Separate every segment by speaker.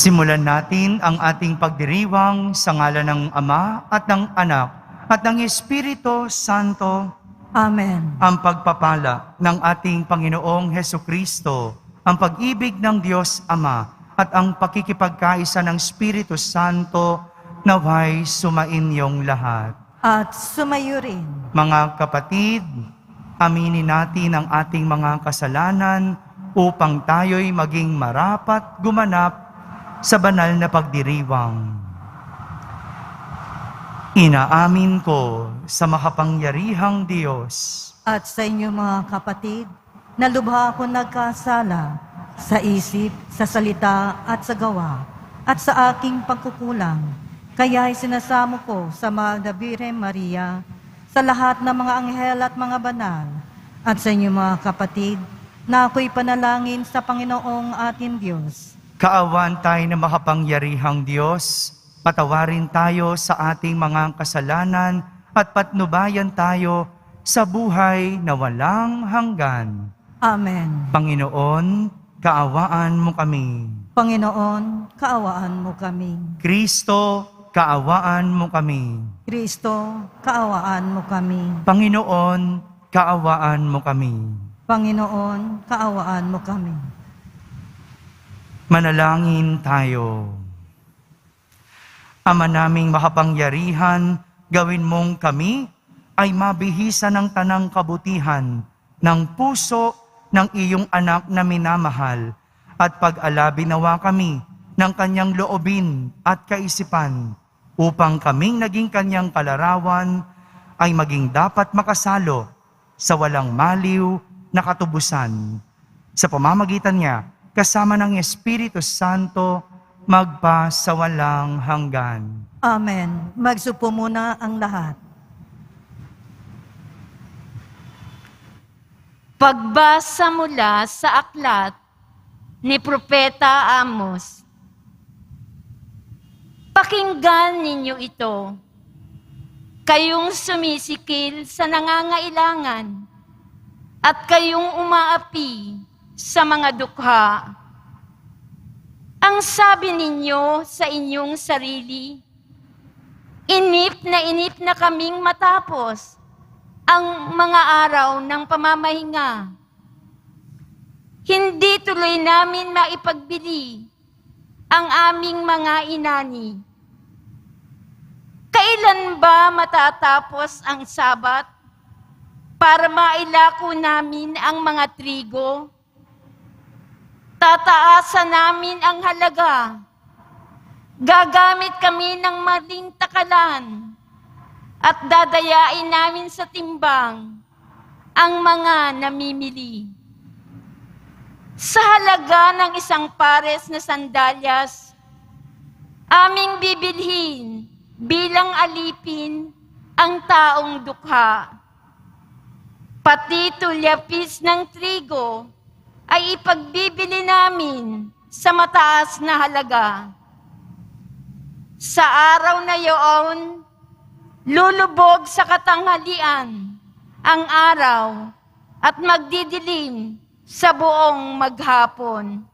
Speaker 1: Simulan natin ang ating pagdiriwang sa ngalan ng Ama at ng Anak at ng Espiritu Santo.
Speaker 2: Amen.
Speaker 1: Ang pagpapala ng ating Panginoong Hesukristo, ang pag-ibig ng Diyos Ama at ang pakikipagkaisa ng Espiritu Santo naway sumainyong lahat.
Speaker 2: At sumayo rin.
Speaker 1: Mga kapatid, aminin natin ang ating mga kasalanan upang tayo'y maging marapat gumanap sa banal na pagdiriwang. Inaamin ko sa makapangyarihang Diyos
Speaker 2: At sa inyo mga kapatid, na lubha ako nagkasala sa isip, sa salita at sa gawa, at sa aking pagkukulang. Kaya'y sinasamo ko sa Magna Birhen Maria, sa lahat ng mga anghel at mga banal, at sa inyo mga kapatid, na ako'y panalangin sa Panginoong ating Diyos.
Speaker 1: Kaawaan tayo ng makapangyarihang Diyos, patawarin tayo sa ating mga kasalanan at patnubayan tayo sa buhay na walang hanggan.
Speaker 2: Amen.
Speaker 1: Panginoon, kaawaan mo kami.
Speaker 2: Panginoon, kaawaan mo kami.
Speaker 1: Kristo, kaawaan mo kami.
Speaker 2: Kristo, kaawaan mo kami.
Speaker 1: Panginoon, kaawaan mo kami.
Speaker 2: Panginoon, kaawaan mo kami.
Speaker 1: Manalangin tayo. Ama naming makapangyarihan, gawin mong kami ay mabihisa ng tanang kabutihan ng puso ng iyong anak na minamahal at pag-alabi nawa kami ng kanyang loobin at kaisipan upang kaming naging kanyang kalarawan ay maging dapat makasalo sa walang maliw na katubusan. Sa pamamagitan niya, kasama ng Espiritu Santo, magpa sa walang hanggan.
Speaker 2: Amen. Magsupo muna ang lahat.
Speaker 3: Pagbasa mula sa aklat ni Propeta Amos. Pakinggan ninyo ito, kayong sumisikil sa nangangailangan at kayong umaapi sa mga dukha. Ang sabi ninyo sa inyong sarili, inip na kaming matapos ang mga araw ng pamamahinga. Hindi tuloy namin maipagbili ang aming mga inani. Kailan ba matatapos ang Sabat para mailako namin ang mga trigo? Tataasan namin ang halaga. Gagamit kami ng maling takalan at dadayain namin sa timbang ang mga namimili. Sa halaga ng isang pares na sandalyas, aming bibilhin bilang alipin ang taong dukha. Pati tulyapis ng trigo ay ipagbibili namin sa mataas na halaga. Sa araw na iyon, lulubog sa katanghalian ang araw at magdidilim sa buong maghapon.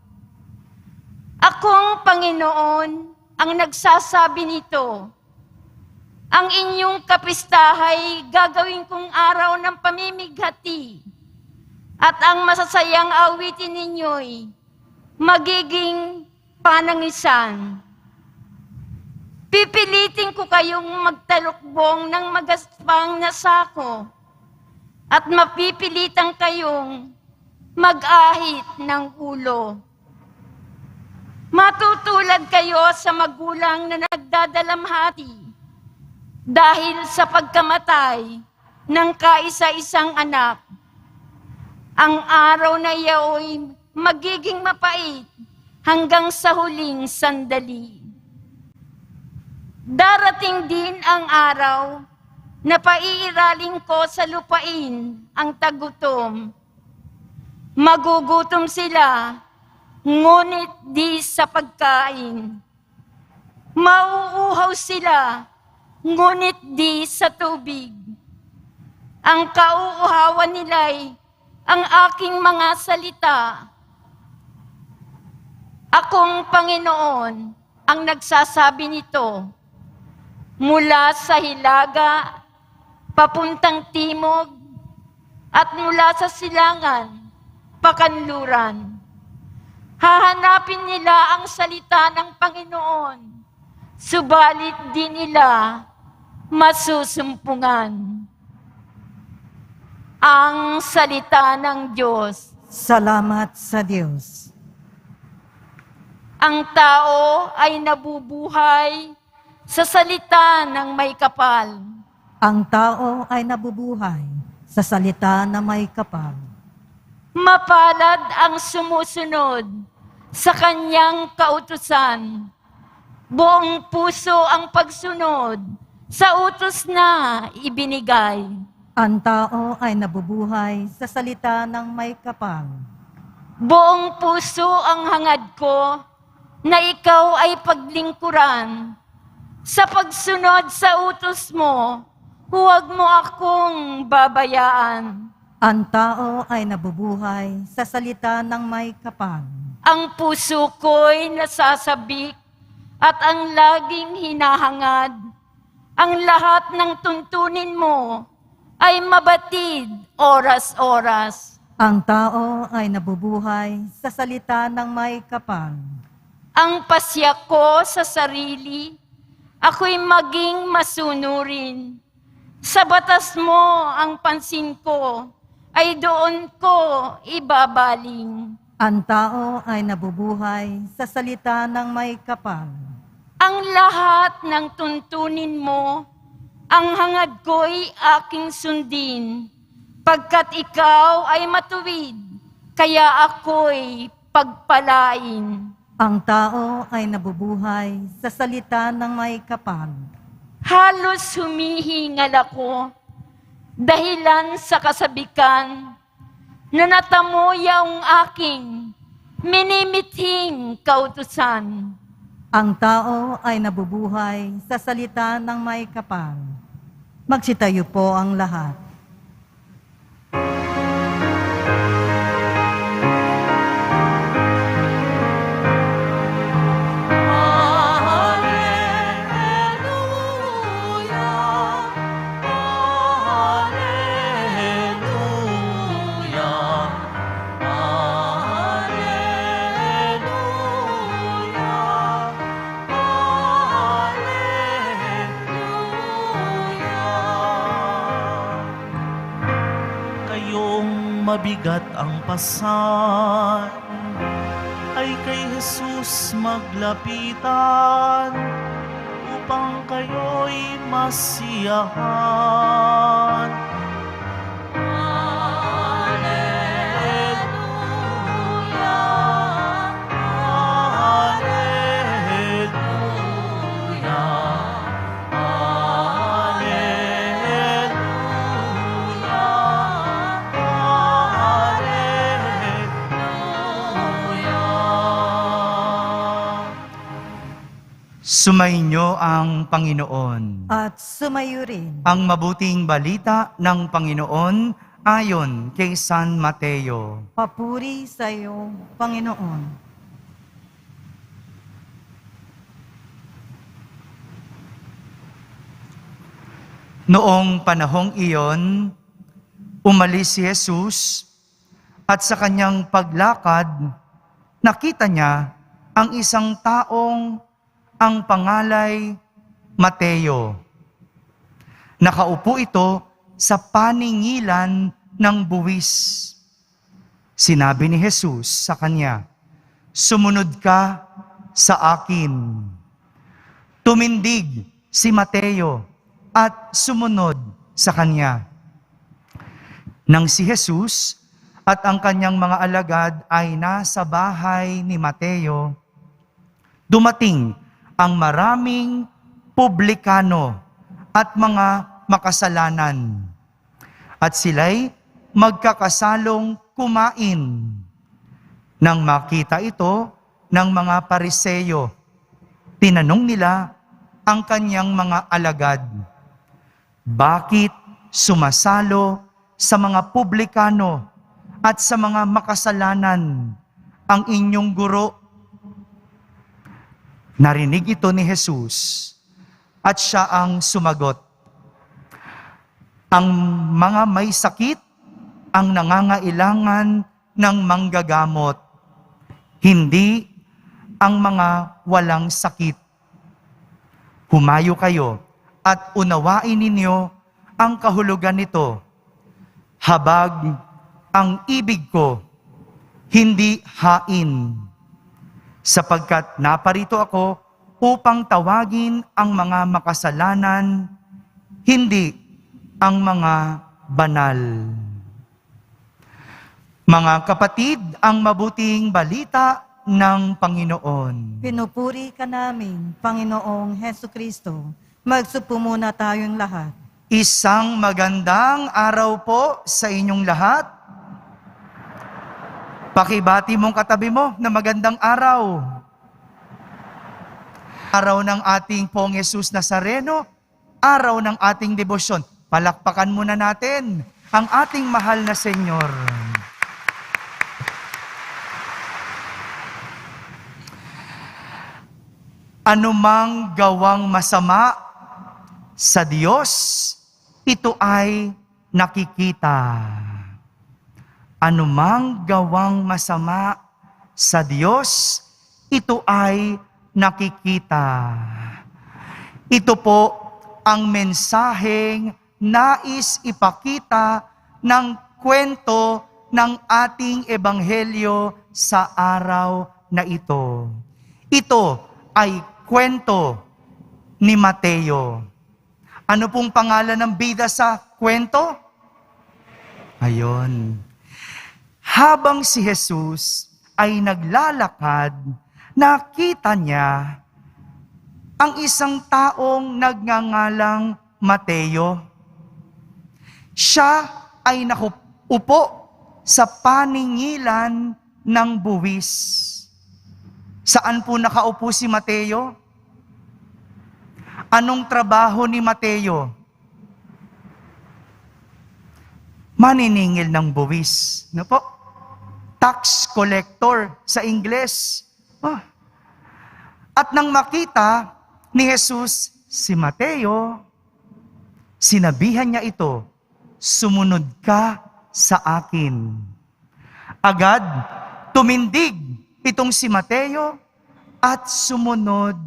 Speaker 3: Akong Panginoon ang nagsasabi nito. Ang inyong kapistahay gagawin kong araw ng pamimighati at ang masasayang awitin ninyo'y magiging panangisan. Pipilitin ko kayong magtalukbong ng magaspang na sako at mapipilitan kayong mag-ahit ng ulo. Matutulad kayo sa magulang na nagdadalamhati dahil sa pagkamatay ng kaisa-isang anak. Ang araw na iyao'y magiging mapait hanggang sa huling sandali. Darating din ang araw na paiiraling ko sa lupain ang tagutom. Magugutom sila, ngunit di sa pagkain. Mauuhaw sila, ngunit di sa tubig. Ang kauuhawan nila'y ang aking mga salita Akong Panginoon ang nagsasabi nito. Mula sa hilaga, papuntang timog, at mula sa silangan, pakanluran. Hahanapin nila ang salita ng Panginoon, subalit di nila masusumpungan. Ang salita ng Diyos.
Speaker 2: Salamat sa Diyos.
Speaker 3: Ang tao ay nabubuhay sa salita ng may kapal.
Speaker 2: Ang tao ay nabubuhay sa salita na may kapal.
Speaker 3: Mapalad ang sumusunod sa kanyang kautusan. Buong puso ang pagsunod sa utos na ibinigay.
Speaker 2: Ang tao ay nabubuhay sa salita ng may kapal.
Speaker 3: Buong puso ang hangad ko na ikaw ay paglingkuran. Sa pagsunod sa utos mo, huwag mo akong babayaan.
Speaker 2: Ang tao ay nabubuhay sa salita ng may kapal.
Speaker 3: Ang puso ko'y nasasabik at ang laging hinahangad. Ang lahat ng tuntunin mo ay mabatid oras-oras.
Speaker 2: Ang tao ay nabubuhay sa salita ng may kapal.
Speaker 3: Ang pasya ko sa sarili, ako'y maging masunurin. Sa batas mo ang pansin ko, ay doon ko ibabaling.
Speaker 2: Ang tao ay nabubuhay sa salita ng may kapal.
Speaker 3: Ang lahat ng tuntunin mo, ang hangad ko'y aking sundin. Pagkat ikaw ay matuwid, kaya ako'y pagpalain.
Speaker 2: Ang tao ay nabubuhay sa salita ng may kapal.
Speaker 3: Halos humihingal ako, dahilan sa kasabikan, na natamo yaong aking minimithing kautusan.
Speaker 2: Ang tao ay nabubuhay sa salita ng may kapal. Magsitayo po ang lahat.
Speaker 4: Mabigat ang pasan, ay kay Jesus maglapitan, upang kayo'y masiyahan.
Speaker 1: Sumainyo ang Panginoon.
Speaker 2: At sumayo rin.
Speaker 1: Ang mabuting balita ng Panginoon ayon kay San Mateo.
Speaker 2: Papuri sa iyo, Panginoon.
Speaker 1: Noong panahong iyon, umalis si Jesus at sa kanyang paglakad, nakita niya ang isang taong ang pangalay Mateo. Nakaupo ito sa paningilan ng buwis. Sinabi ni Jesus sa kanya, "Sumunod ka sa akin." Tumindig si Mateo at sumunod sa kanya. Nang si Jesus at ang kanyang mga alagad ay nasa bahay ni Mateo, dumating ang maraming publikano at mga makasalanan. At sila'y magkakasalong kumain. Nang makita ito ng mga Pariseyo, tinanong nila ang kanyang mga alagad, "Bakit sumasalo sa mga publikano at sa mga makasalanan ang inyong guro?" Narinig ito ni Jesus at siya ang sumagot. Ang mga may sakit ang nangangailangan ng manggagamot, hindi ang mga walang sakit. Humayo kayo at unawain ninyo ang kahulugan nito. Habag ang ibig ko, hindi hain. Sapagkat naparito ako upang tawagin ang mga makasalanan, hindi ang mga banal. Mga kapatid, ang mabuting balita ng Panginoon.
Speaker 2: Pinupuri ka namin, Panginoong Heso Kristo. Magsupo muna tayong lahat.
Speaker 1: Isang magandang araw po sa inyong lahat. Pakibati mong katabi mo na magandang araw. Araw ng ating Pong Jesus Nazareno, araw ng ating debosyon. Palakpakan muna natin ang ating mahal na Senyor. Anumang gawang masama sa Diyos, ito ay nakikita. Anumang gawang masama sa Diyos, ito ay nakikita. Ito po ang mensaheng nais ipakita ng kwento ng ating ebanghelyo sa araw na ito. Ito ay kwento ni Mateo. Ano pong pangalan ng bida sa kwento? Ayon. Habang si Jesus ay naglalakad, nakita niya ang isang taong nagngangalang Mateo. Siya ay nakaupo sa paningilan ng buwis. Saan po nakaupo si Mateo? Anong trabaho ni Mateo? Maniningil ng buwis. Ano po? Tax collector sa Ingles. Oh. At nang makita ni Jesus si Mateo, sinabihan niya ito, sumunod ka sa akin. Agad, tumindig itong si Mateo at sumunod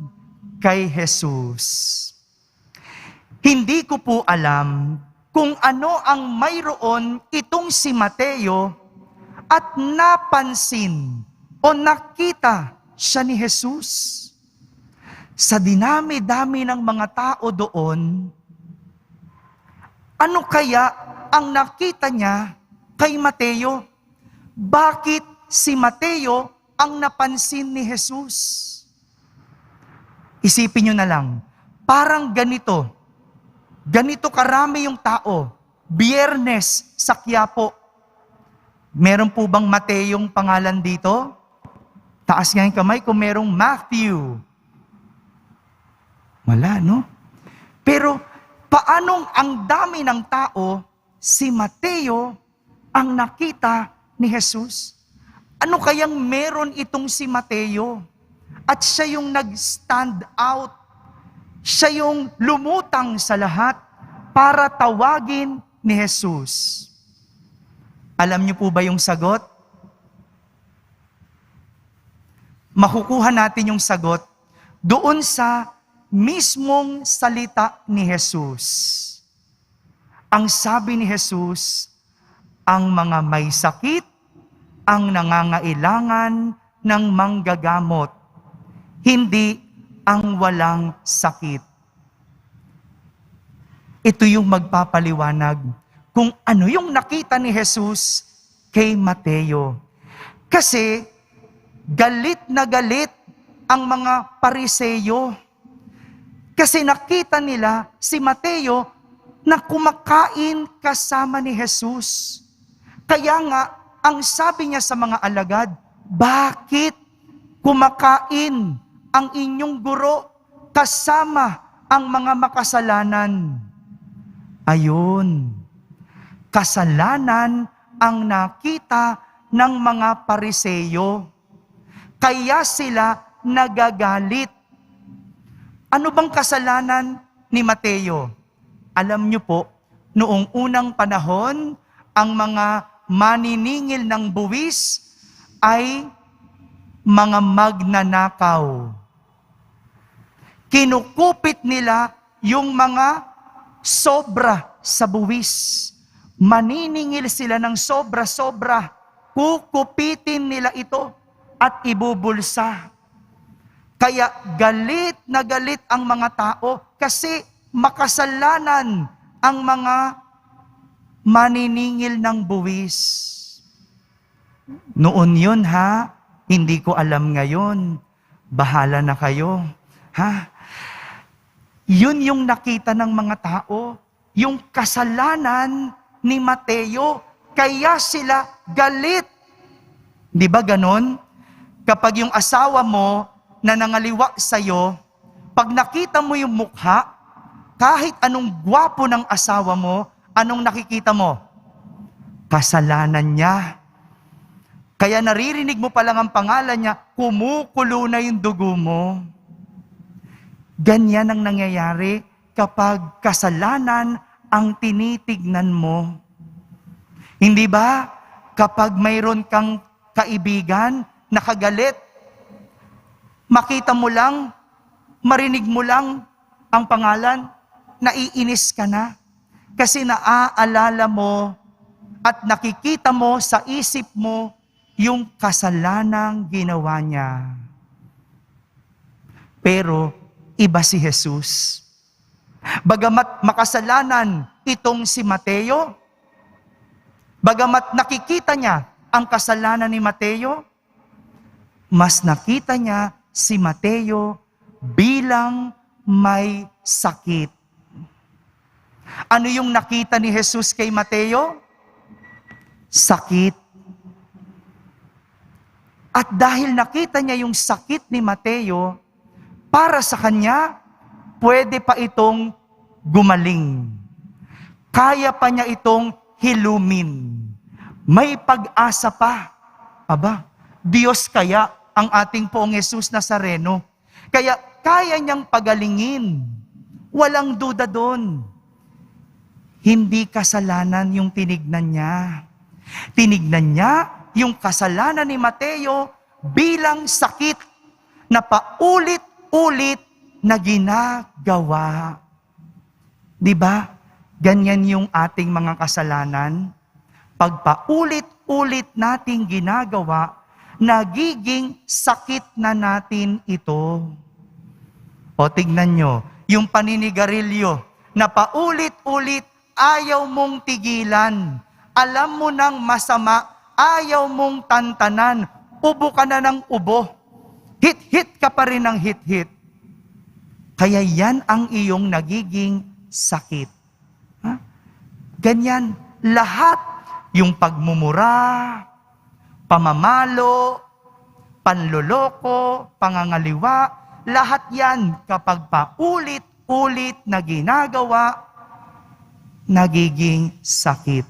Speaker 1: kay Jesus. Hindi ko po alam kung ano ang mayroon itong si Mateo at napansin o nakita siya ni Jesus. Sa dinami-dami ng mga tao doon, ano kaya ang nakita niya kay Mateo? Bakit si Mateo ang napansin ni Jesus? Isipin nyo na lang, parang ganito karami yung tao, Biyernes sa Quiapo. Meron po bang Mateong pangalan dito? Taas nga yung kamay kung merong Matthew. Wala, no? Pero paanong ang dami ng tao, si Mateo ang nakita ni Jesus? Ano kayang meron itong si Mateo? At siya yung nag-stand out. Siya yung lumutang sa lahat para tawagin ni Jesus. Alam niyo po ba yung sagot? Makukuha natin yung sagot doon sa mismong salita ni Jesus. Ang sabi ni Jesus, ang mga may sakit ang nangangailangan ng manggagamot, hindi ang walang sakit. Ito yung magpapaliwanag kung ano yung nakita ni Jesus kay Mateo. Kasi galit na galit ang mga Pariseyo. Kasi nakita nila si Mateo na kumakain kasama ni Jesus. Kaya nga, ang sabi niya sa mga alagad, bakit kumakain ang inyong guro kasama ang mga makasalanan? Ayun, kasalanan ang nakita ng mga Pariseyo. Kaya sila nagagalit Ano bang kasalanan ni Mateo? Alam niyo po, noong unang panahon, ang mga maniningil ng buwis ay mga magnanakaw. Kinukupit nila yung mga sobra sa buwis. Maniningil sila ng sobra-sobra. Kukupitin nila ito at ibubulsa. Kaya galit na galit ang mga tao kasi makasalanan ang mga maniningil ng buwis. Noon yun ha, hindi ko alam ngayon. Bahala na kayo. Ha? Yun yung nakita ng mga tao, yung kasalanan ni Mateo, kaya sila galit. Di ba ganon? Kapag yung asawa mo na nangaliwa sa'yo, pag nakita mo yung mukha, kahit anong gwapo ng asawa mo, anong nakikita mo? Kasalanan niya. Kaya naririnig mo pa lang ang pangalan niya, kumukulo na yung dugo mo. Ganyan ang nangyayari kapag kasalanan ang tinitignan mo. Hindi ba? Kapag mayroon kang kaibigan, nakagalit, makita mo lang, marinig mo lang ang pangalan, naiinis ka na. Kasi naaalala mo at nakikita mo sa isip mo yung kasalanang ginawa niya. Pero iba si Jesus. Bagamat makasalanan itong si Mateo, bagamat nakikita niya ang kasalanan ni Mateo, mas nakita niya si Mateo bilang may sakit. Ano yung nakita ni Jesus kay Mateo? Sakit. At dahil nakita niya yung sakit ni Mateo, para sa kanya, pwede pa itong gumaling. Kaya pa niya itong hilumin. May pag-asa pa. Aba, Diyos kaya ang ating Poong Jesus Nazareno. Kaya kaya niyang pagalingin. Walang duda doon. Hindi kasalanan yung tinignan niya. Tinignan niya yung kasalanan ni Mateo bilang sakit na paulit-ulit na ginagawa. Di ba? Ganyan yung ating mga kasalanan. Pag paulit-ulit nating ginagawa, nagiging sakit na natin ito. O tignan nyo, yung paninigarilyo na paulit-ulit ayaw mong tigilan. Alam mo nang masama, ayaw mong tantanan. Ubo ka na ng ubo. Hit-hit ka pa rin ng hit-hit. Kaya yan ang iyong nagiging sakit. Ha? Ganyan, lahat, yung pagmumura, pamamalo, panloloko, pangangaliwa, lahat yan kapag paulit-ulit na ginagawa, nagiging sakit.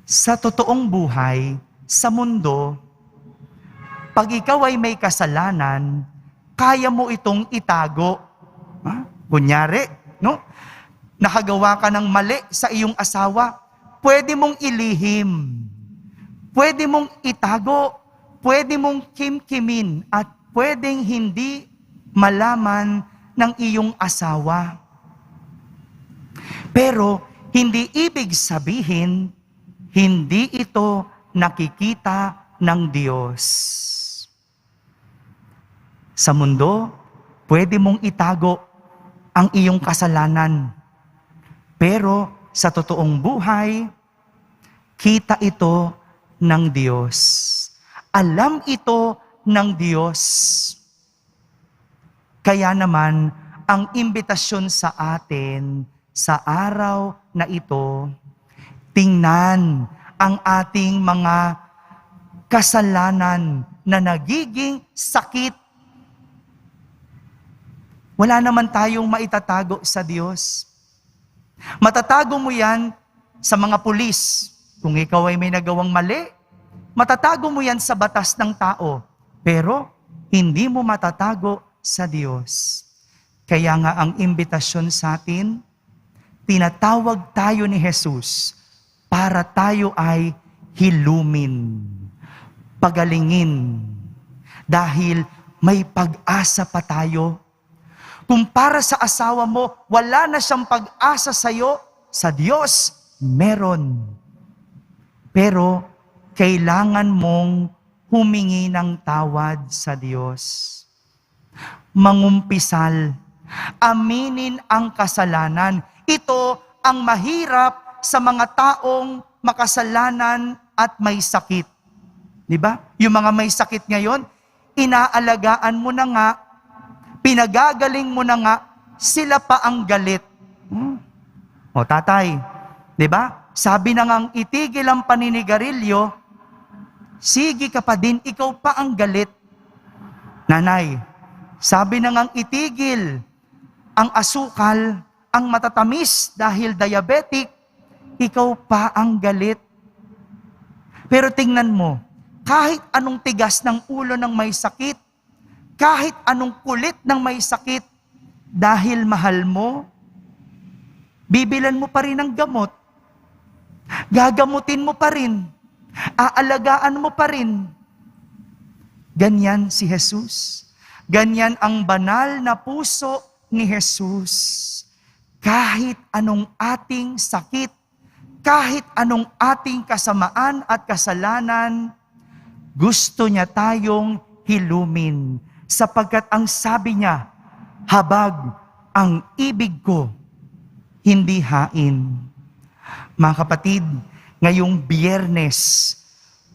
Speaker 1: Sa totoong buhay, sa mundo, pag ikaw ay may kasalanan, kaya mo itong itago. Ha? Kunyari, no? Nakagawa ka ng mali sa iyong asawa, pwede mong ilihim. Pwede mong itago, pwede mong kimkimin, at pwedeng hindi malaman ng iyong asawa. Pero, hindi ibig sabihin, hindi ito nakikita ng Diyos. Sa mundo, pwede mong itago ang iyong kasalanan. Pero sa totoong buhay, kita ito ng Diyos. Alam ito ng Diyos. Kaya naman, ang imbitasyon sa atin sa araw na ito, tingnan ang ating mga kasalanan na nagiging sakit. Wala naman tayong maitatago sa Diyos. Matatago mo yan sa mga pulis. Kung ikaw ay may nagawang mali, matatago mo yan sa batas ng tao. Pero hindi mo matatago sa Diyos. Kaya nga ang imbitasyon sa atin, tinatawag tayo ni Jesus para tayo ay hilumin, pagalingin, dahil may pag-asa pa tayo. Kung para sa asawa mo, wala na siyang pag-asa sa'yo, sa Diyos, meron. Pero, kailangan mong humingi ng tawad sa Diyos. Mangumpisal, aminin ang kasalanan. Ito ang mahirap sa mga taong makasalanan at may sakit. Di ba? Yung mga may sakit ngayon, inaalagaan mo na nga, pinagagaling mo na nga, sila pa ang galit. O tatay, di ba? Sabi na ngang itigil ang paninigarilyo, sige ka pa din, ikaw pa ang galit. Nanay, sabi na ngang itigil ang asukal, ang matatamis dahil diabetic, ikaw pa ang galit. Pero tingnan mo, kahit anong tigas ng ulo ng may sakit, kahit anong kulit ng may sakit, dahil mahal mo, bibilan mo pa rin ng gamot, gagamutin mo pa rin, aalagaan mo pa rin. Ganyan si Jesus. Ganyan ang banal na puso ni Jesus. Kahit anong ating sakit, kahit anong ating kasamaan at kasalanan, gusto niya tayong hilumin. Sapagkat ang sabi niya, habag ang ibig ko, hindi hain. Mga kapatid, ngayong Biyernes,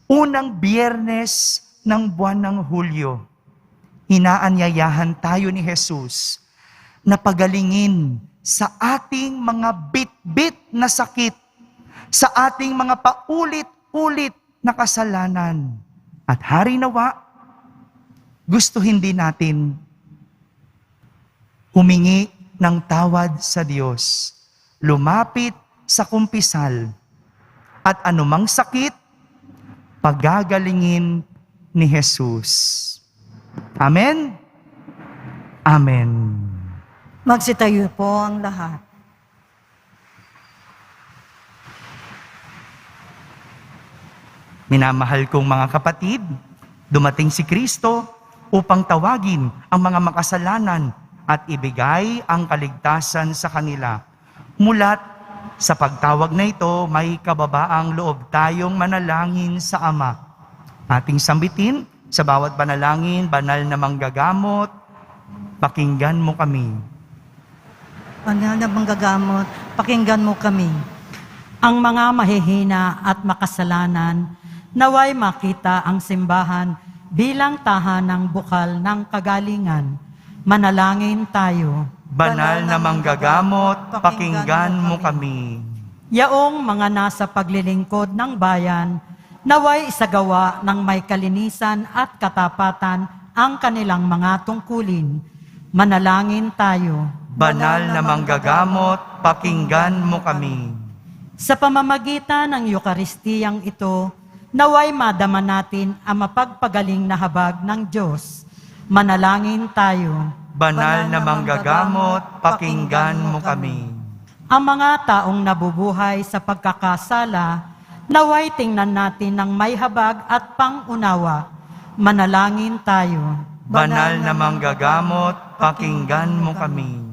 Speaker 1: unang Biyernes ng buwan ng Hulyo, inaanyayahan tayo ni Jesus na pagalingin sa ating mga bit-bit na sakit, sa ating mga paulit-ulit na kasalanan. At hari nawa, gustuhin din natin humingi ng tawad sa Diyos, lumapit sa kumpisal, at anumang sakit, pagagalingin ni Jesus. Amen? Amen.
Speaker 2: Magsitayo po ang lahat.
Speaker 1: Minamahal kong mga kapatid, dumating si Kristo upang tawagin ang mga makasalanan at ibigay ang kaligtasan sa kanila. Mulat sa pagtawag na ito, may kababaang loob tayong manalangin sa Ama. Ating sambitin sa bawat panalangin, banal na manggagamot, pakinggan mo kami.
Speaker 2: Banal na manggagamot, pakinggan mo kami. Ang mga mahihina at makasalanan, naway makita ang simbahan bilang tahanang bukal ng kagalingan. Manalangin tayo.
Speaker 1: Banal na manggagamot, pakinggan mo kami.
Speaker 2: Yaong mga nasa paglilingkod ng bayan, naway isagawa ng may kalinisan at katapatan ang kanilang mga tungkulin. Manalangin tayo.
Speaker 1: Banal na manggagamot, pakinggan mo kami.
Speaker 2: Sa pamamagitan ng Eukaristiyang ito, naway madama natin ang mapagpagaling na habag ng Diyos. Manalangin tayo.
Speaker 1: Banal na manggagamot, pakinggan mo kami.
Speaker 2: Ang mga taong nabubuhay sa pagkakasala, naway tingnan natin ng may habag at pangunawa. Manalangin tayo.
Speaker 1: Banal na manggagamot, pakinggan mo kami.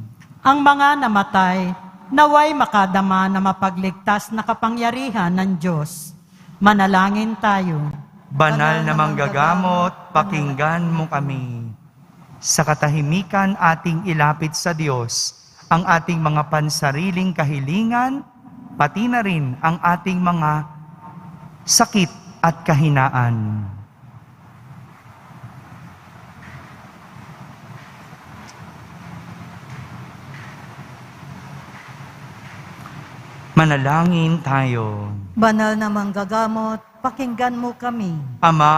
Speaker 2: Ang mga namatay, naway makadama na mapagligtas na kapangyarihan ng Diyos. Manalangin tayo.
Speaker 1: Banal na manggagamot, pakinggan mo kami. Sa katahimikan ating ilapit sa Diyos ang ating mga pansariling kahilingan, pati na rin ang ating mga sakit at kahinaan. Manalangin tayo.
Speaker 2: Banal na manggagamot, pakinggan mo kami.
Speaker 1: Ama,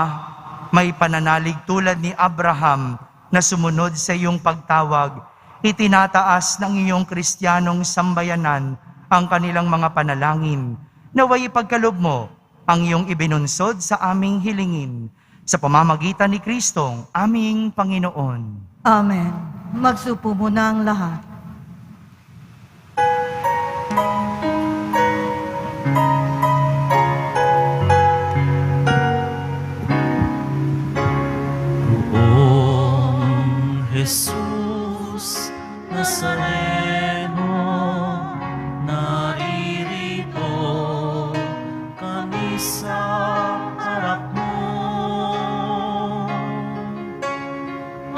Speaker 1: may pananalig tulad ni Abraham na sumunod sa iyong pagtawag, itinataas ng iyong Kristiyanong sambayanan ang kanilang mga panalangin. Naway ipagkaloob mo ang iyong ibinunsod sa aming hilingin. sa pamamagitan ni Kristong aming Panginoon.
Speaker 2: Amen. Magsupo muna ang lahat.
Speaker 4: Poong Jesus Nazareno, naririto kami sa harap mo.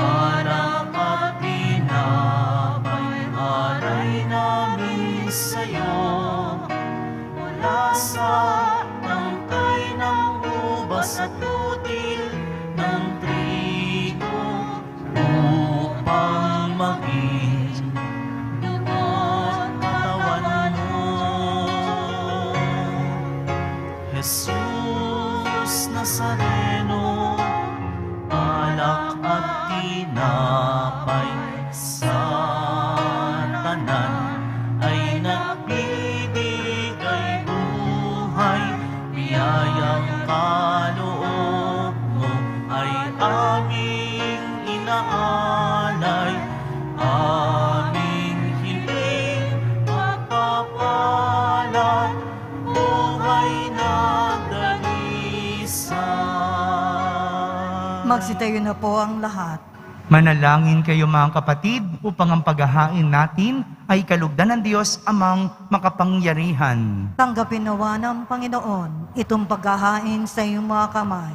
Speaker 4: Anak at pinapay-alay namin sa'yo, mula sa tangkay ng ubas at util ng trigo, upang maging dugo't katawan mo. Jesus Nazareno, alak at tinapay sa tanan ay nagbibigay buhay. Biyayang kaloob mo ay aming inaalay, aming hiling pagpapala, buhay na dalisan.
Speaker 2: Magsitayo na po ang lahat.
Speaker 1: Manalangin kayo mga kapatid upang ang paghahain natin ay kalugdan ng Diyos amang makapangyarihan.
Speaker 2: Tanggapin nawa ng Panginoon itong paghahain sa iyong mga kamay,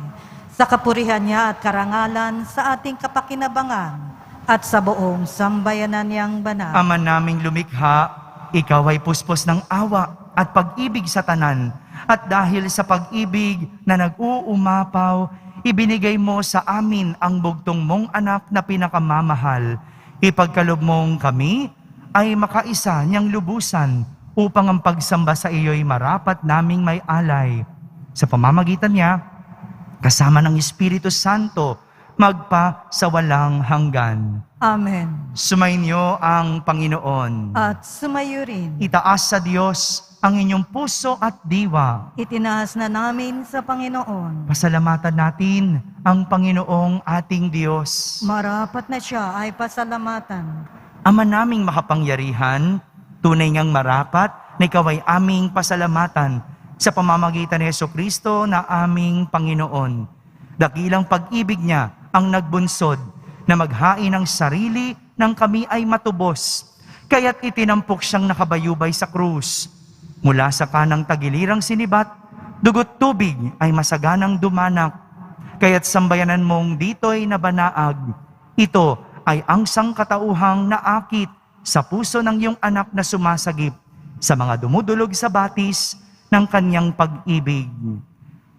Speaker 2: sa kapurihan niya at karangalan sa ating kapakinabangan at sa buong sambayanan niyang banal.
Speaker 1: Ama naming lumikha, ikaw ay puspos ng awa at pag-ibig sa tanan. At dahil sa pag-ibig na nag-uumapaw, ibinigay mo sa amin ang bugtong mong anak na pinakamamahal. Ipagkalob mong kami ay makaisa niyang lubusan upang ang pagsamba sa iyo'y marapat naming may alay. Sa pamamagitan niya, kasama ng Espiritu Santo, magpa sa walang hanggan.
Speaker 2: Amen.
Speaker 1: Sumainyo ang Panginoon.
Speaker 2: At sumayo rin.
Speaker 1: Itaas sa Diyos ang inyong puso at diwa.
Speaker 2: Itinaas na namin sa Panginoon.
Speaker 1: Pasalamatan natin ang Panginoong ating Diyos.
Speaker 2: Marapat na siya ay pasalamatan.
Speaker 1: Ama naming makapangyarihan, tunay ngang marapat na ikaw ay aming pasalamatan sa pamamagitan ni Jesucristo na aming Panginoon. Dakilang pag-ibig niya ang nagbunsod na maghain ng sarili nang kami ay matubos. Kaya't itinampok siyang nakabayubay sa krus. Mula sa kanang tagilirang sinibat, dugot tubig ay masaganang dumanak. Kaya't sambayanan mong dito'y nabanaag. Ito ay ang sangkatauhang naakit sa puso ng iyong anak na sumasagip sa mga dumudulog sa batis ng kanyang pag-ibig.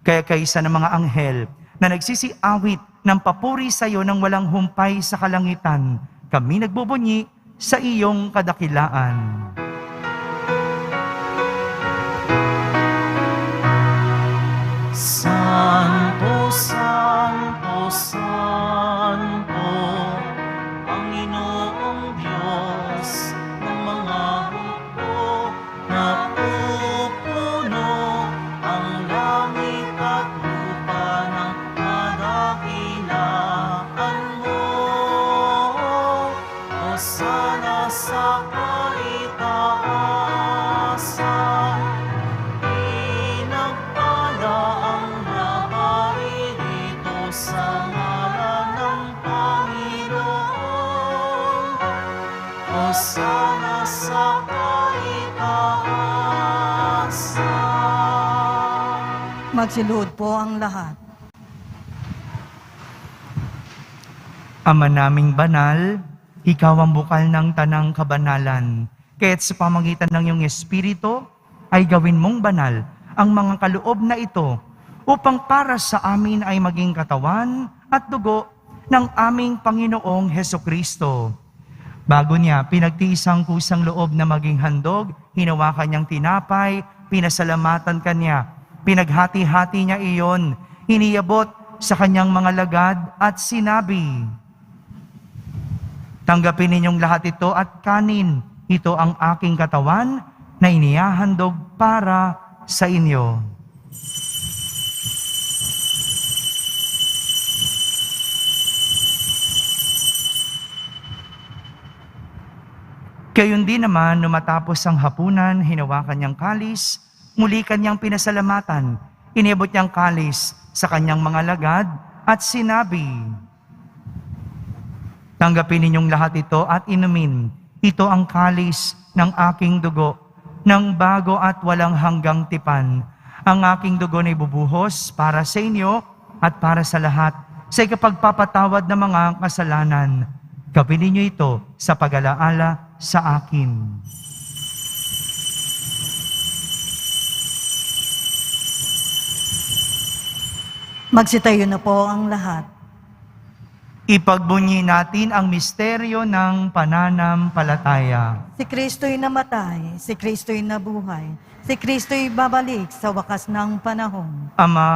Speaker 1: Kaya kaysa ng mga anghel na nagsisiawit ng papuri sa iyo ng walang humpay sa kalangitan, kami nagbubunyi sa iyong kadakilaan.
Speaker 4: Santo, Santo, Santo, Panginoong Diyos ng mga hukbo, napupuno ang langit at lupa ng kadakilaan mo. Hosana sa kaitaasan, pinagpala ang naparirito sa ngalan ng Panginoon. Hosana sa kaitaasan.
Speaker 2: Magsiluhod po ang lahat.
Speaker 1: Ama naming banal, ikaw ang bukal ng tanang kabanalan. Kaya't sa pamagitan ng iyong Espiritu, ay gawin mong banal ang mga kaloob na ito upang para sa amin ay maging katawan at dugo ng aming Panginoong Hesukristo. Bago niya pinagtiisang kusang loob na maging handog, hinawakan niyang tinapay, pinasalamatan kanya, pinaghati-hati niya iyon, iniabot sa kanyang mga lagad at sinabi, "Tanggapin ninyong lahat ito at kanin. Ito ang aking katawan na inihahandog para sa inyo." Gayon din naman, nung matapos ang hapunan, hinawakan niyang kalis, muli kanyang pinasalamatan, inibot niyang kalis sa kanyang mga lagad at sinabi, "Tanggapin ninyong lahat ito at inumin. Ito ang kalis ng aking dugo, ng bago at walang hanggang tipan. Ang aking dugo na ibubuhos para sa inyo at para sa lahat sa ikapagpapatawad ng mga kasalanan. Gawin ninyo ito sa pag-alaala sa akin."
Speaker 2: Magsitayo na po ang lahat.
Speaker 1: Ipagbunyi natin ang misteryo ng pananampalataya.
Speaker 2: Si Kristo'y namatay, si Kristo'y nabuhay, si Kristo'y babalik sa wakas ng panahon.
Speaker 1: Ama,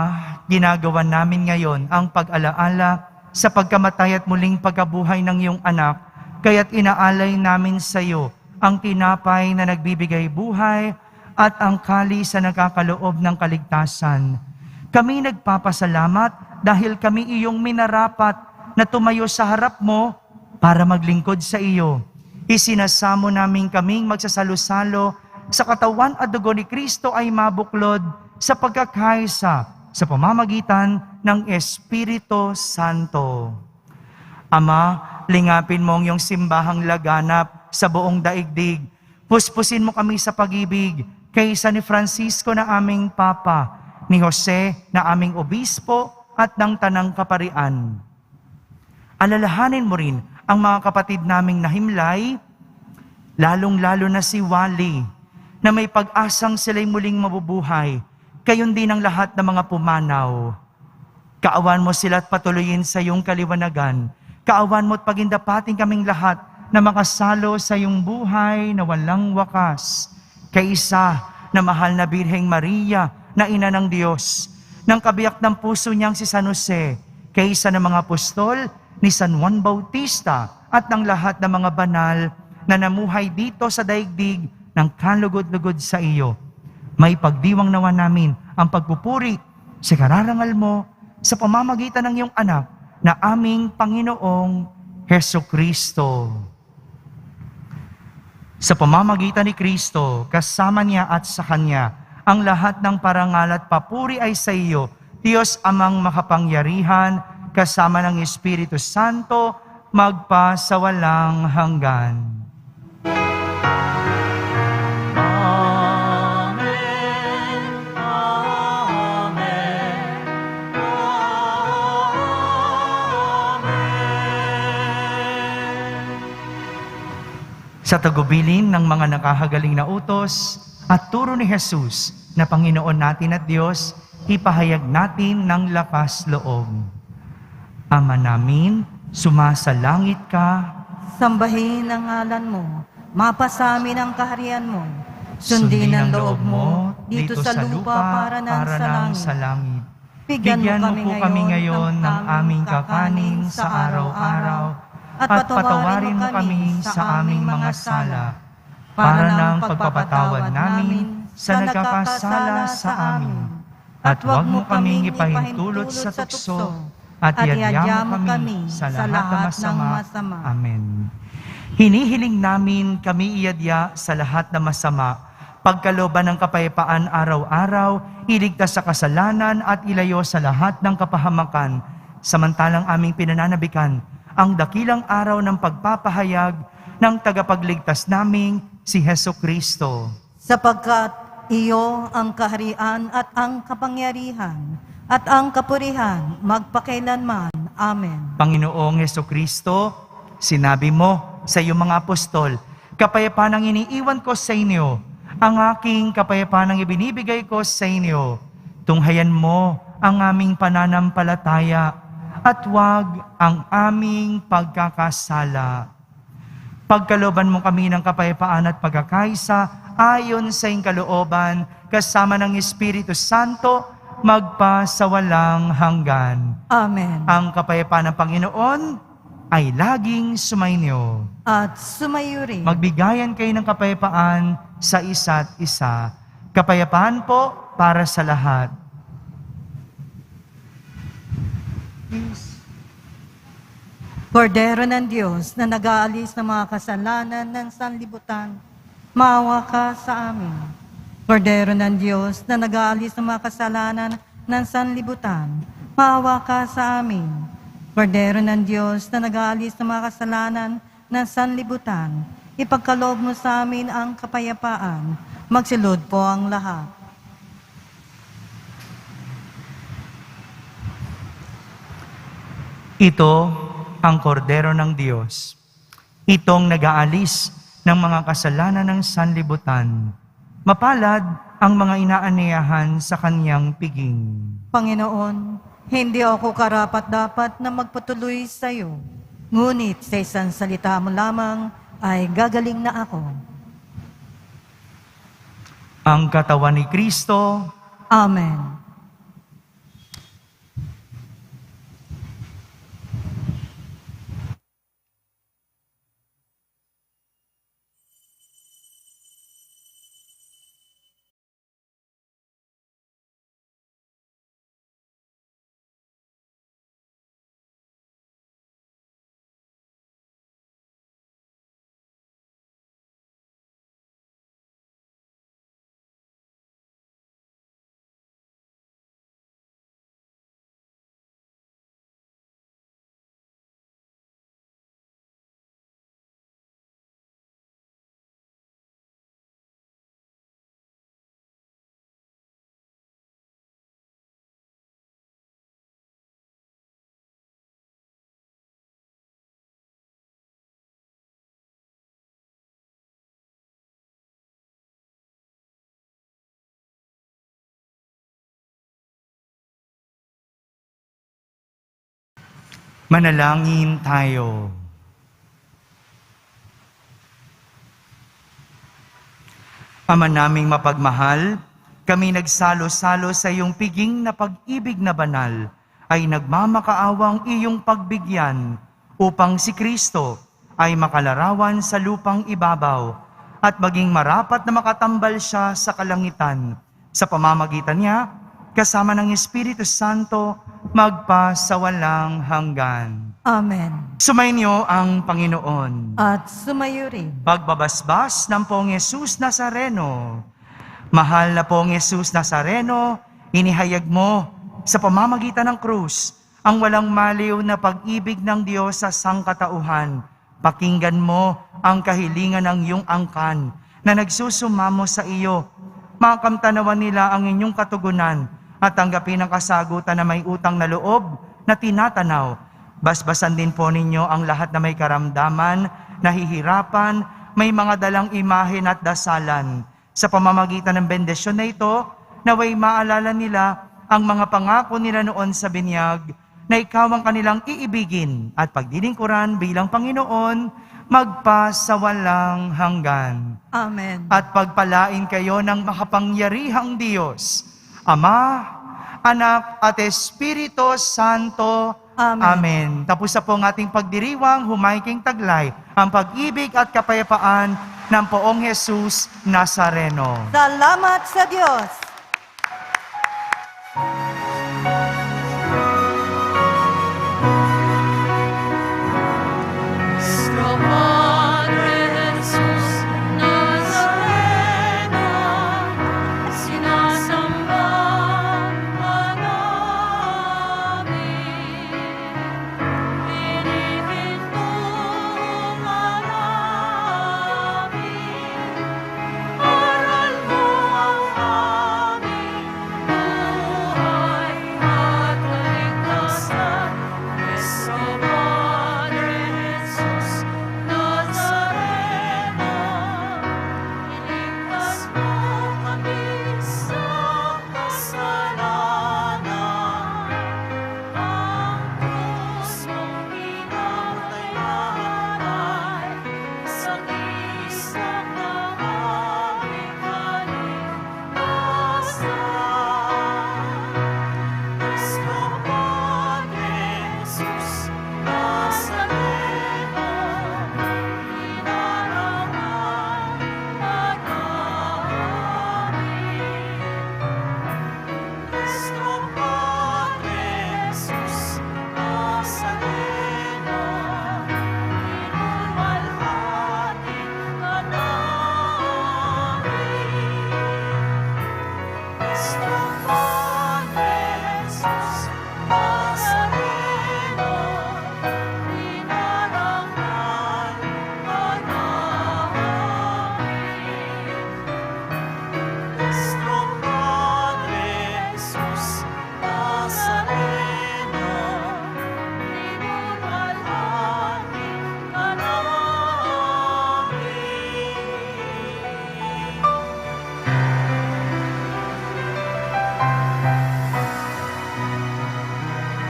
Speaker 1: ginagawa namin ngayon ang pag-alaala sa pagkamatay at muling pagkabuhay ng iyong anak, kaya't inaalay namin sa iyo ang tinapay na nagbibigay buhay at ang kalis na nagkakaloob ng kaligtasan. Kami nagpapasalamat dahil kami iyong minarapat na tumayo sa harap mo para maglingkod sa iyo. Isinasamo namin kaming magsasalo-salo sa katawan at dugo ni Kristo ay mabuklod sa pagkakaisa sa pamamagitan ng Espiritu Santo. Ama, lingapin mo ang iyong simbahang laganap sa buong daigdig. Puspusin mo kami sa pag-ibig kaysa ni Francisco na aming Papa, ni Jose na aming Obispo at ng Tanang Kaparian. Alalahanin mo rin ang mga kapatid naming nahimlay, lalong-lalo na si Wally, na may pag-asang sila'y muling mabubuhay, gayon din ang lahat ng mga pumanaw. Kaawan mo sila at patuloyin sa iyong kaliwanagan. Kaawan mo at pagindapating kaming lahat na makasalo sa iyong buhay na walang wakas. Kaisa na mahal na Birheng Maria, na ina ng Diyos, ng kabiyak ng puso niyang si San Jose, kaisa ng mga apostol ni San Juan Bautista at ng lahat ng mga banal na namuhay dito sa daigdig ng kalugod-lugod sa iyo. May pagdiwang nawa namin ang pagpupuri sa kararangal mo sa pamamagitan ng iyong anak na aming Panginoong Hesukristo. Sa pamamagitan ni Kristo, kasama niya at sa Kanya, ang lahat ng parangal at papuri ay sa iyo, Diyos Amang makapangyarihan, kasama ng Espiritu Santo, magpa sa walang hanggan.
Speaker 4: Amen. Amen. Amen.
Speaker 1: Sa tagubilin ng mga nakahagaling na utos at turo ni Jesus na Panginoon natin at Diyos, ipahayag natin ng lakas loob. Ama namin, sumasalangit ka,
Speaker 2: Sambahin ang ngalan mo, mapasamin ang kaharian mo, sundin ang loob mo dito sa lupa para ng sa langit.
Speaker 1: Bigyan mo po kami ngayon ng aming kakanin sa araw-araw at patawarin mo kami sa aming mga sala para ng pagpapatawad namin sa nagkakasala sa amin. At huwag mo kaming ipahintulot sa tukso at iadya mo kami sa lahat ng masama. Amen. Hinihiling namin kami iadya sa lahat ng masama, pagkalooban ng kapayapaan araw-araw, iligtas sa kasalanan at ilayo sa lahat ng kapahamakan, samantalang aming pinananabikan ang dakilang araw ng pagpapahayag ng tagapagligtas naming si Hesukristo.
Speaker 2: Sapagkat iyo ang kaharian at ang kapangyarihan at ang kapurihan magpakailanman. Amen.
Speaker 1: Panginoong Hesukristo, sinabi mo sa iyong mga apostol, kapayapaan ang iniiwan ko sa inyo, ang aking kapayapaan ang ibinibigay ko sa inyo. Tunghayan mo ang aming pananampalataya at huwag ang aming pagkakasala. Pagkalooban mo kami ng kapayapaan at pagkakaisa ayon sa iyong kalooban, kasama ng Espiritu Santo, magpa sa walang hanggan.
Speaker 2: Amen.
Speaker 1: Ang kapayapaan ng Panginoon ay laging sumainyo.
Speaker 2: At sumayo rin.
Speaker 1: Magbigayan kayo ng kapayapaan sa isa't isa. Kapayapaan po para sa lahat. Please.
Speaker 2: Kordero ng Diyos na nag-aalis ng mga kasalanan ng sanlibutan, maawa ka sa amin. Kordero ng Diyos na nag-aalis ng mga kasalanan ng sanlibutan, maawa ka sa amin. Kordero ng Diyos na nag-aalis ng mga kasalanan ng sanlibutan, ipagkaloob mo sa amin ang kapayapaan. Magsilod po ang lahat.
Speaker 1: Ito ang kordero ng Diyos. Itong nag-aalis ng mga kasalanan ng sanlibutan. Mapalad ang mga inaaniyahan sa kanyang piging.
Speaker 2: Panginoon, hindi ako karapat-dapat na magpatuloy sa iyo. Ngunit sa isang salita mo lamang ay gagaling na ako.
Speaker 1: Ang katawan ni Kristo,
Speaker 2: Amen.
Speaker 1: manalangin tayo. Ama naming mapagmahal, kami nagsalo-salo sa iyong piging na pag-ibig na banal, ay nagmamakaawang iyong pagbigyan upang si Kristo ay makalarawan sa lupang ibabaw at maging marapat na makatambal siya sa kalangitan. Sa pamamagitan niya, kasama ng Espiritu Santo, magpa sa walang hanggan.
Speaker 2: Amen.
Speaker 1: Sumainyo ang Panginoon.
Speaker 2: At sumayo rin.
Speaker 1: Pagbabasbas ng Poong Yesus Nazareno. Mahal na Poong Yesus Nazareno, inihayag mo sa pamamagitan ng krus ang walang maliw na pag-ibig ng Diyos sa sangkatauhan. Pakinggan mo ang kahilingan ng iyong angkan na nagsusumamo sa iyo. Makamtanawan nila ang inyong katugunan at tanggapin ang kasagutan na may utang na loob na tinatanaw. Basbasan din po ninyo ang lahat na may karamdaman, nahihirapan, may mga dalang imahen at dasalan. Sa pamamagitan ng bendisyon na ito, naway maalala nila ang mga pangako nila noon sa binyag, na ikaw ang kanilang iibigin at pagdilingkuran bilang Panginoon, magpa sa walang hanggan.
Speaker 2: Amen.
Speaker 1: At pagpalain kayo ng makapangyarihang Diyos, Ama, Anak at Espiritu Santo.
Speaker 2: Amen.
Speaker 1: Amen. Tapos na po ang ating pagdiriwang, humayking taglay, ang pag-ibig at kapayapaan ng Poong Jesus Nazareno.
Speaker 2: Salamat sa Diyos.